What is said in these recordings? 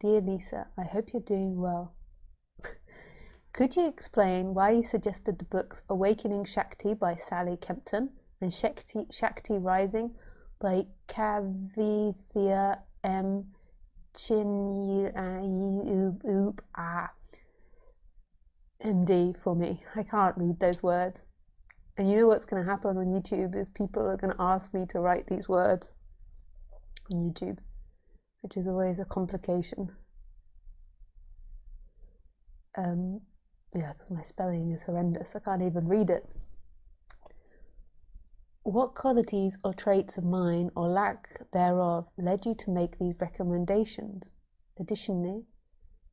Dear Lisa, I hope you're doing well. Could you explain why you suggested the books Awakening Shakti by Sally Kempton and Shakti Rising by Kavithya M. MD for me? I can't read those words. And you know what's going to happen on YouTube is people are going to ask me to write these words on YouTube, which is always a complication. Yeah, because my spelling is horrendous. I can't even read it. What qualities or traits of mine or lack thereof led you to make these recommendations? Additionally,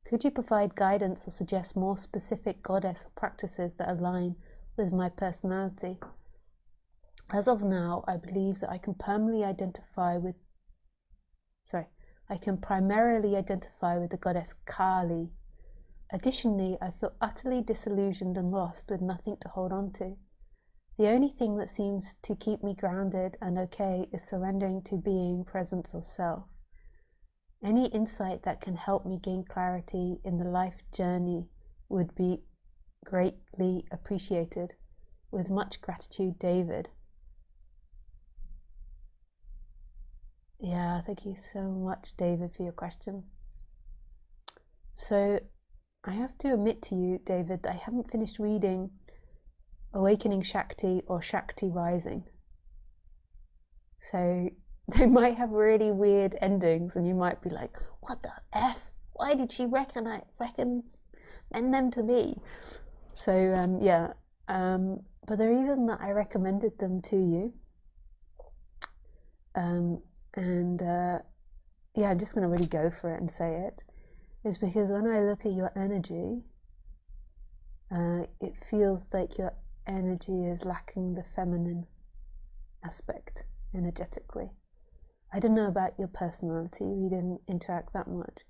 could you provide guidance or suggest more specific goddess practices that align with my personality? As of now, I believe that I can primarily identify with the goddess Kali. Additionally, I feel utterly disillusioned and lost with nothing to hold on to. The only thing that seems to keep me grounded and okay is surrendering to being, presence, or self. Any insight that can help me gain clarity in the life journey would be greatly appreciated. With much gratitude, David. Yeah, thank you so much, David, for your question. So, I have to admit to you, David, that I haven't finished reading Awakening Shakti or Shakti Rising. So they might have really weird endings and you might be like, what the F? Why did she recommend them to me? So but the reason that I recommended them to you, I'm just going to really go for it and say it, is because when I look at your energy, it feels like your energy is lacking the feminine aspect energetically. I don't know about your personality, we didn't interact that much,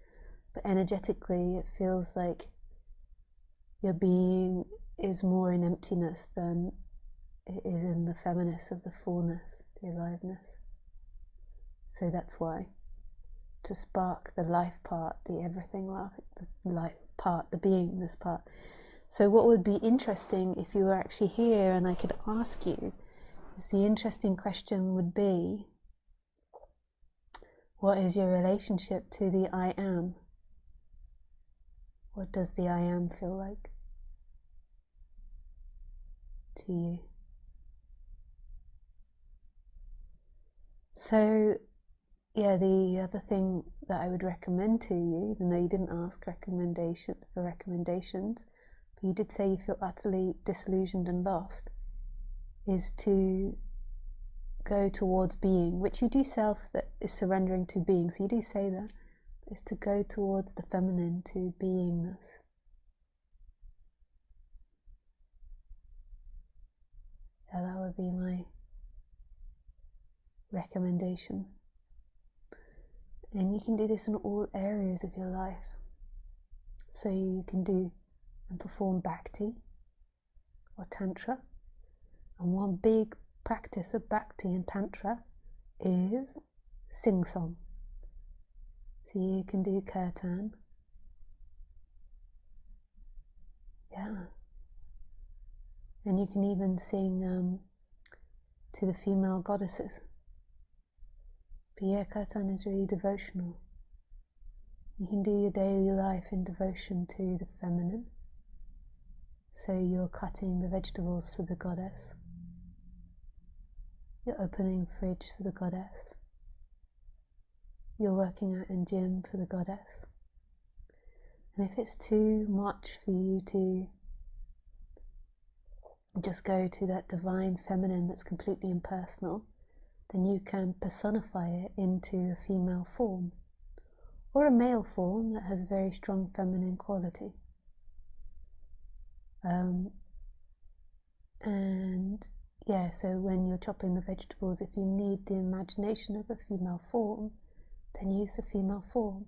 but energetically it feels like your being is more in emptiness than it is in the feminineness of the fullness, the aliveness. So that's why, to spark the life part, the everything life part, the beingness part. So what would be interesting if you were actually here and I could ask you, is the interesting question would be, what is your relationship to the I am? What does the I am feel like to you? So yeah, the other thing that I would recommend to you, even though you didn't ask recommendations, but you did say you feel utterly disillusioned and lost, is to go towards being, which you do self, that is surrendering to being. So you do say that, is to go towards the feminine, to beingness. Yeah, that would be my recommendation. And you can do this in all areas of your life. So you can do and perform Bhakti or Tantra. And one big practice of Bhakti and Tantra is sing-song. So you can do kirtan. Yeah. And you can even sing to the female goddesses. But yeah, kirtan is really devotional. You can do your daily life in devotion to the feminine. So you're cutting the vegetables for the goddess. You're opening the fridge for the goddess. You're working out in gym for the goddess. And if it's too much for you to just go to that divine feminine that's completely impersonal, then you can personify it into a female form or a male form that has very strong feminine quality. And yeah, so when you're chopping the vegetables, if you need the imagination of a female form, then use the female form.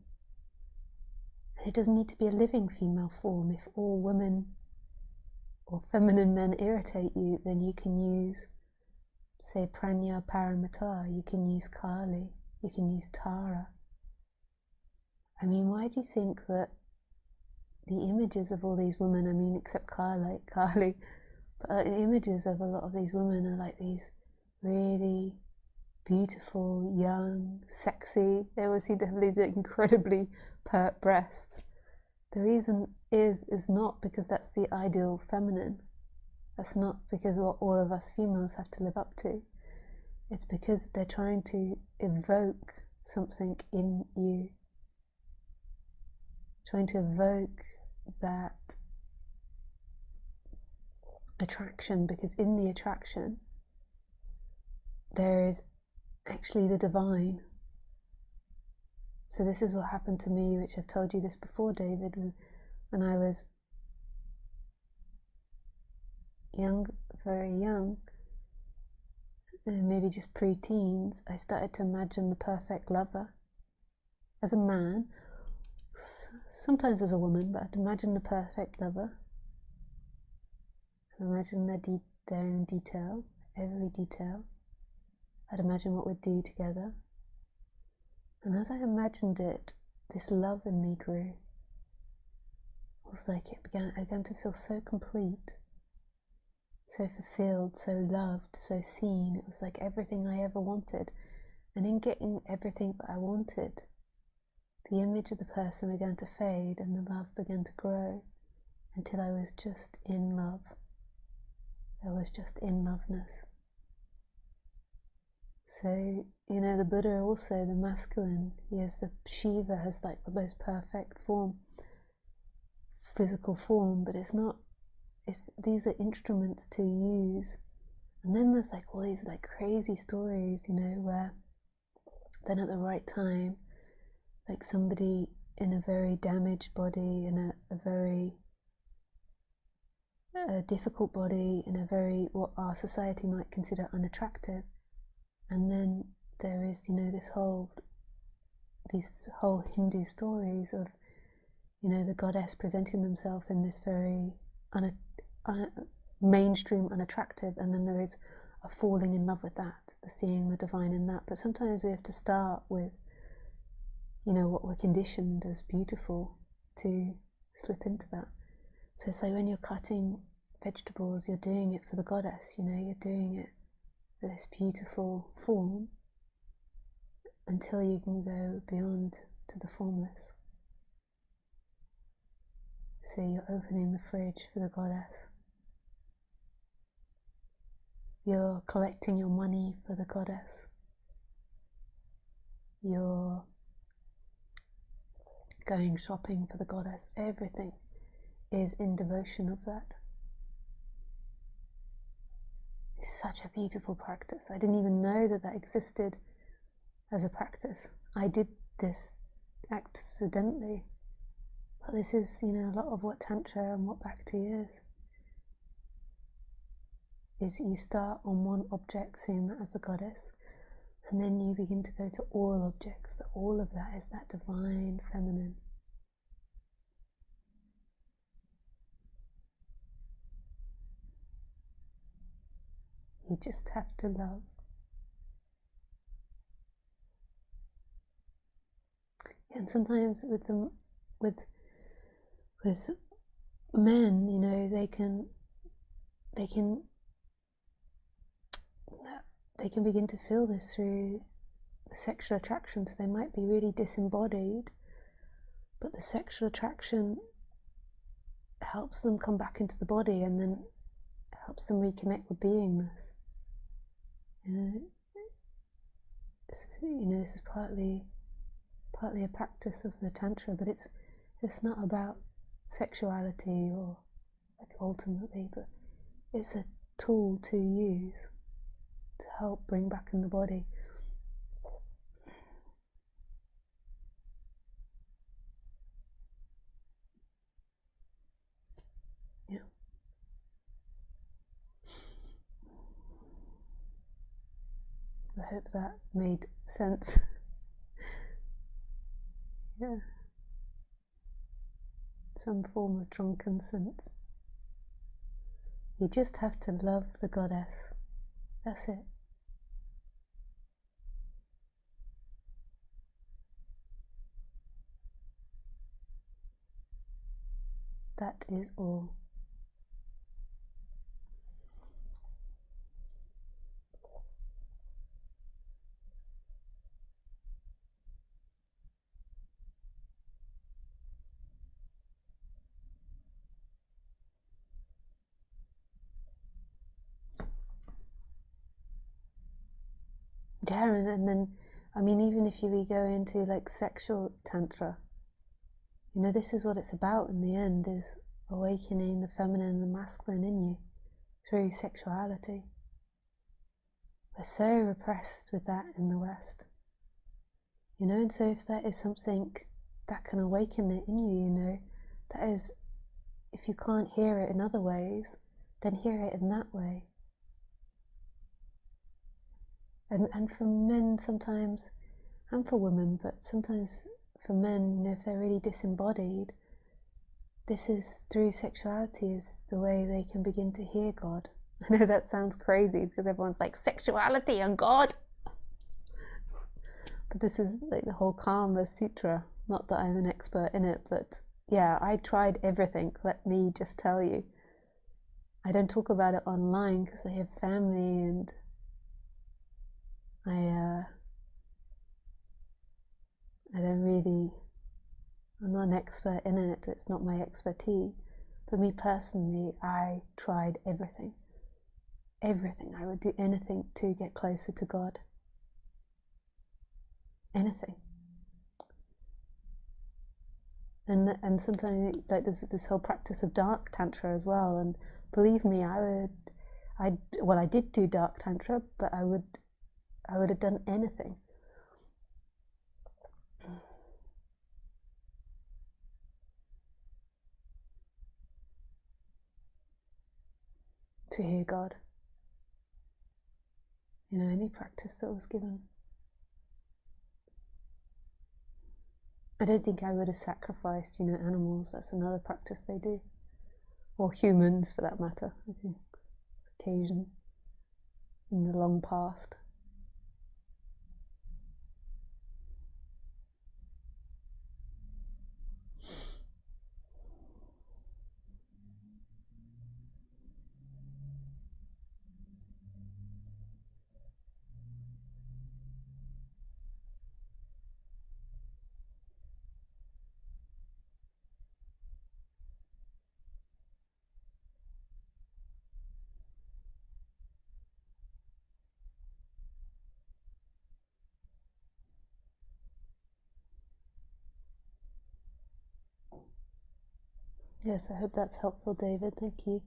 And it doesn't need to be a living female form. If all women or feminine men irritate you, then you can use, say, Pranya Paramita, you can use Kali, you can use Tara. I mean, why do you think that the images of all these women, I mean, except Carly, but the images of a lot of these women are like these really beautiful, young, sexy. They always seem to have these incredibly pert breasts. The reason is not because that's the ideal feminine. That's not because what all of us females have to live up to. It's because they're trying to evoke something in you. Trying to evoke that attraction, because in the attraction there is actually the divine. So this is what happened to me, which I've told you this before, David, when I was young, very young, maybe just pre-teens, I started to imagine the perfect lover as a man, sometimes as a woman, but I'd imagine the perfect lover. I'd imagine their in detail, every detail. I'd imagine what we'd do together. And as I imagined it, this love in me grew. It was like I began to feel so complete, so fulfilled, so loved, so seen. It was like everything I ever wanted. And in getting everything that I wanted, the image of the person began to fade and the love began to grow until I was just in love. I was just in loveness. So, you know, the Buddha also, the masculine, Shiva has like the most perfect form, physical form, but these are instruments to use. And then there's like all these like crazy stories, you know, where then at the right time, like somebody in a very damaged body, in a very difficult body, in a very, what our society might consider unattractive. And then there is, you know, these whole Hindu stories of, you know, the goddess presenting themselves in this very mainstream unattractive, and then there is a falling in love with that, the seeing the divine in that. But sometimes we have to start with, you know, what we're conditioned as beautiful to slip into that. So it's like when you're cutting vegetables, you're doing it for the goddess, you know, you're doing it for this beautiful form until you can go beyond to the formless. So you're opening the fridge for the goddess. You're collecting your money for the goddess. You're going shopping for the goddess. Everything is in devotion of that. It's such a beautiful practice. I didn't even know that existed as a practice. I did this accidentally. But this is, you know, a lot of what Tantra and what Bhakti is you start on one object, seeing that as the goddess, and then you begin to go to all objects, that all of that is that divine feminine. You just have to love. And sometimes with men, you know, they can begin to feel this through the sexual attraction. So they might be really disembodied, but the sexual attraction helps them come back into the body, and then helps them reconnect with beingness. This is partly a practice of the Tantra, but it's not about sexuality or like ultimately, but it's a tool to use to help bring back in the body. Yeah. I hope that made sense. Yeah. Some form of drunken sense. You just have to love the goddess. That's it. That is all. Yeah, and then, I mean, even if we go into like sexual tantra, you know, this is what it's about in the end, is awakening the feminine and the masculine in you through sexuality. We're so repressed with that in the West, you know, and so if that is something that can awaken it in you, you know, that is, if you can't hear it in other ways, then hear it in that way. And for men sometimes, and for women, but sometimes for men, you know, if they're really disembodied, this is through sexuality is the way they can begin to hear God. I know that sounds crazy because everyone's like, sexuality and God. But this is like the whole Karma Sutra. Not that I'm an expert in it, but yeah, I tried everything. Let me just tell you. I don't talk about it online because I have family and I don't really, I'm not an expert in it, it's not my expertise. For me personally, I tried everything. Everything. I would do anything to get closer to God. Anything. And sometimes like there's this whole practice of dark tantra as well, and believe me, I did do dark tantra, but I would have done anything. To hear God. You know, any practice that was given. I don't think I would have sacrificed, you know, animals. That's another practice they do. Or humans, for that matter. I think occasion in the long past. Yes, I hope that's helpful, David. Thank you.